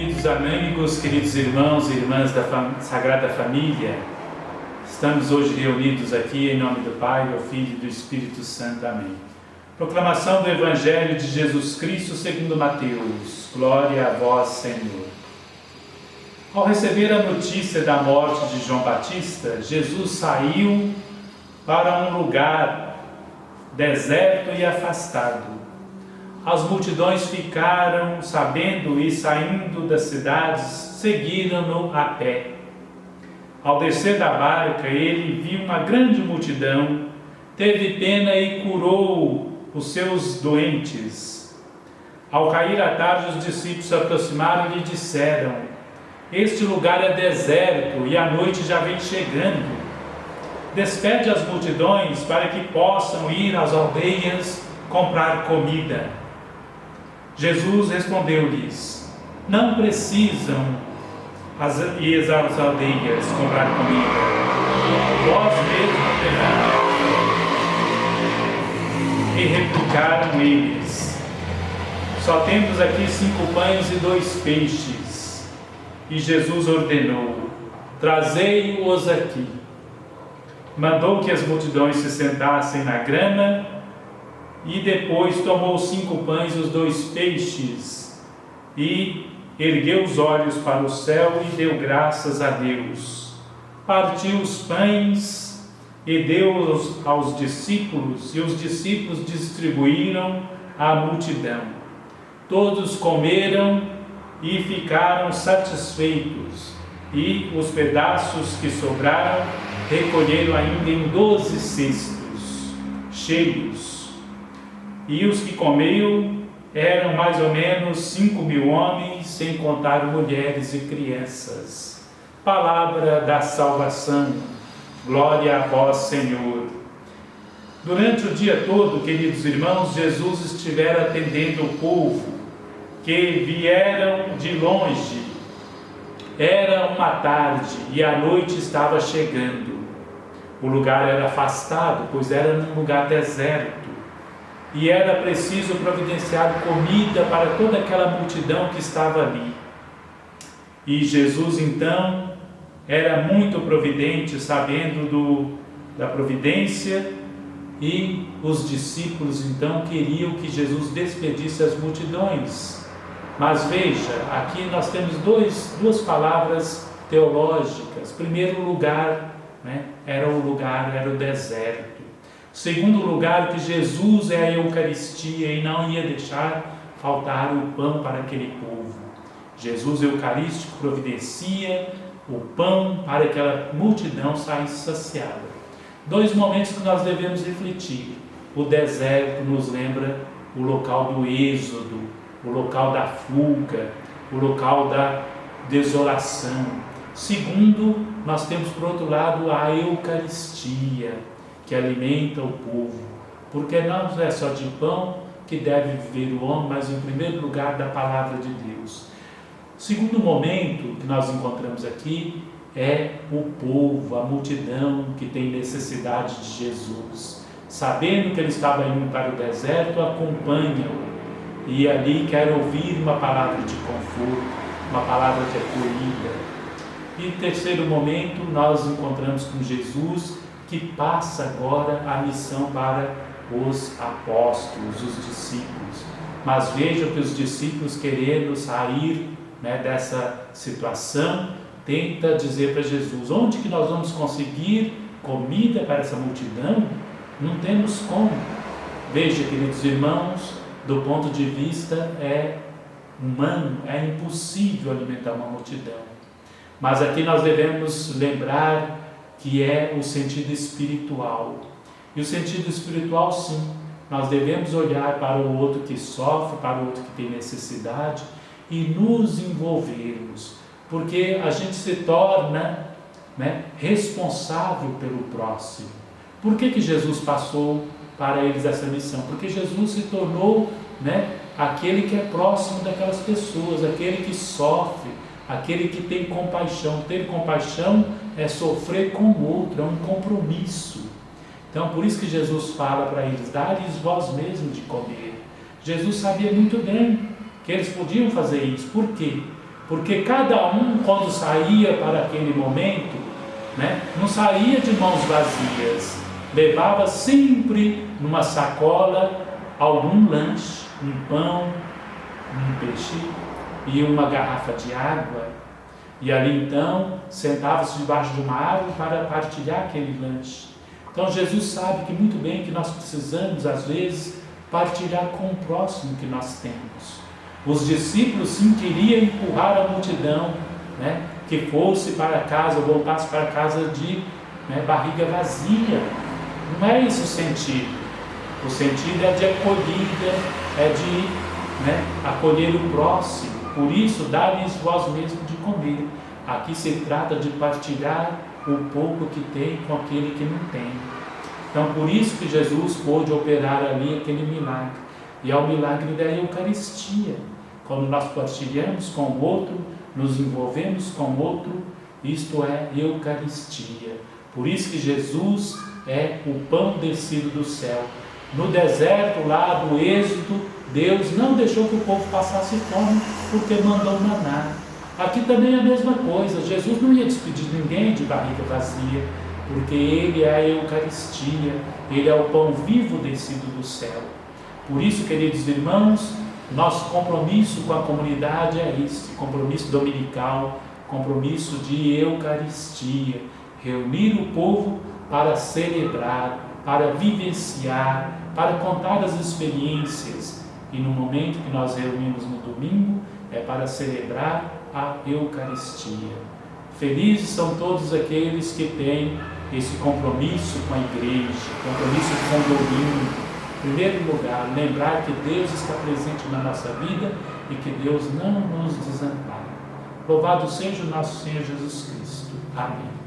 Queridos amigos, queridos irmãos e irmãs da Sagrada Família, estamos hoje reunidos aqui em nome do Pai, do Filho e do Espírito Santo. Amém. Proclamação do Evangelho de Jesus Cristo segundo Mateus. Glória a vós, Senhor. Ao receber a notícia da morte de João Batista, Jesus saiu para um lugar deserto e afastado. As multidões ficaram sabendo e, saindo das cidades, seguiram-no a pé. Ao descer da barca, ele viu uma grande multidão, teve pena e curou os seus doentes. Ao cair a tarde, os discípulos se aproximaram e lhe disseram: este lugar é deserto e a noite já vem chegando. Despede as multidões para que possam ir às aldeias comprar comida. Jesus respondeu-lhes: não precisam ir às aldeias comprar comida, vós mesmos terão. E replicaram eles: só temos aqui 5 pães e 2 peixes. E Jesus ordenou: trazei-os aqui. Mandou que as multidões se sentassem na grama, e depois tomou os 5 pães e os 2 peixes, e ergueu os olhos para o céu e deu graças a Deus. Partiu os pães e deu-os aos discípulos, e os discípulos distribuíram à multidão. Todos comeram e ficaram satisfeitos, e os pedaços que sobraram recolheram ainda em 12 cestos cheios. E os que comiam eram mais ou menos 5.000 homens, sem contar mulheres e crianças. Palavra da salvação. Glória a vós, Senhor. Durante o dia todo, queridos irmãos, Jesus estivera atendendo o povo que vieram de longe. Era uma tarde e a noite estava chegando. O lugar era afastado, pois era num lugar deserto. E era preciso providenciar comida para toda aquela multidão que estava ali. E Jesus, então, era muito providente, sabendo da providência, e os discípulos, então, queriam que Jesus despedisse as multidões. Mas veja, aqui nós temos duas palavras teológicas. Primeiro lugar, era o deserto. Segundo lugar, que Jesus é a Eucaristia e não ia deixar faltar o pão para aquele povo. Jesus Eucarístico providencia o pão para que aquela multidão saísse saciada. 2 momentos que nós devemos refletir. O deserto nos lembra o local do êxodo, o local da fuga, o local da desolação. Segundo, nós temos por outro lado a Eucaristia, que alimenta o povo, porque não é só de pão que deve viver o homem, mas em primeiro lugar da palavra de Deus. O segundo momento que nós encontramos aqui é o povo, a multidão que tem necessidade de Jesus. Sabendo que ele estava indo para o deserto, acompanha-o e ali quer ouvir uma palavra de conforto, uma palavra de acolhida. E no terceiro momento nós encontramos com Jesus, que passa agora a missão para os apóstolos, os discípulos. Mas vejam que os discípulos, querendo sair dessa situação, tenta dizer para Jesus: onde que nós vamos conseguir comida para essa multidão? Não temos como. Veja, queridos irmãos, do ponto de vista humano, é impossível alimentar uma multidão. Mas aqui nós devemos lembrar que é o sentido espiritual. E o sentido espiritual, sim, nós devemos olhar para o outro que sofre, para o outro que tem necessidade e nos envolvermos, porque a gente se torna responsável pelo próximo. Por que Jesus passou para eles essa missão? Porque Jesus se tornou aquele que é próximo daquelas pessoas, aquele que sofre, aquele que tem compaixão. Ter compaixão é sofrer com o outro, é um compromisso. Então, por isso que Jesus fala para eles: dai-lhes vós mesmos de comer. Jesus sabia muito bem que eles podiam fazer isso. Por quê? porque cada um, quando saía para aquele momento, né, não saía de mãos vazias, levava sempre numa sacola algum lanche, um pão, um peixe e uma garrafa de água. E ali então sentava-se debaixo de uma árvore para partilhar aquele lanche. Então Jesus sabe que muito bem que nós precisamos às vezes partilhar com o próximo que nós temos. Os discípulos sim queriam empurrar a multidão, né, que fosse para casa, ou voltasse para casa de barriga vazia. Não é esse o sentido. O sentido é de acolhida, é de acolher o próximo. Por isso, dá-lhes vós mesmo de comer. Aqui se trata de partilhar o pouco que tem com aquele que não tem. Então, por isso que Jesus pôde operar ali aquele milagre. E é o milagre da Eucaristia. Quando nós partilhamos com o outro, nos envolvemos com o outro, isto é Eucaristia. Por isso que Jesus é o pão descido do céu. No deserto lá do Êxodo, Deus não deixou que o povo passasse fome, porque mandou maná. Aqui também é a mesma coisa. Jesus não ia despedir ninguém de barriga vazia, porque Ele é a Eucaristia, Ele é o pão vivo descido do céu. Por isso, queridos irmãos, nosso compromisso com a comunidade é esse, compromisso dominical, compromisso de Eucaristia, reunir o povo para celebrar, para vivenciar, para contar as experiências. E no momento que nós reunimos no domingo, é para celebrar a Eucaristia. Felizes são todos aqueles que têm esse compromisso com a igreja, compromisso com o domingo. Em primeiro lugar, lembrar que Deus está presente na nossa vida e que Deus não nos desampara. Louvado seja o nosso Senhor Jesus Cristo. Amém.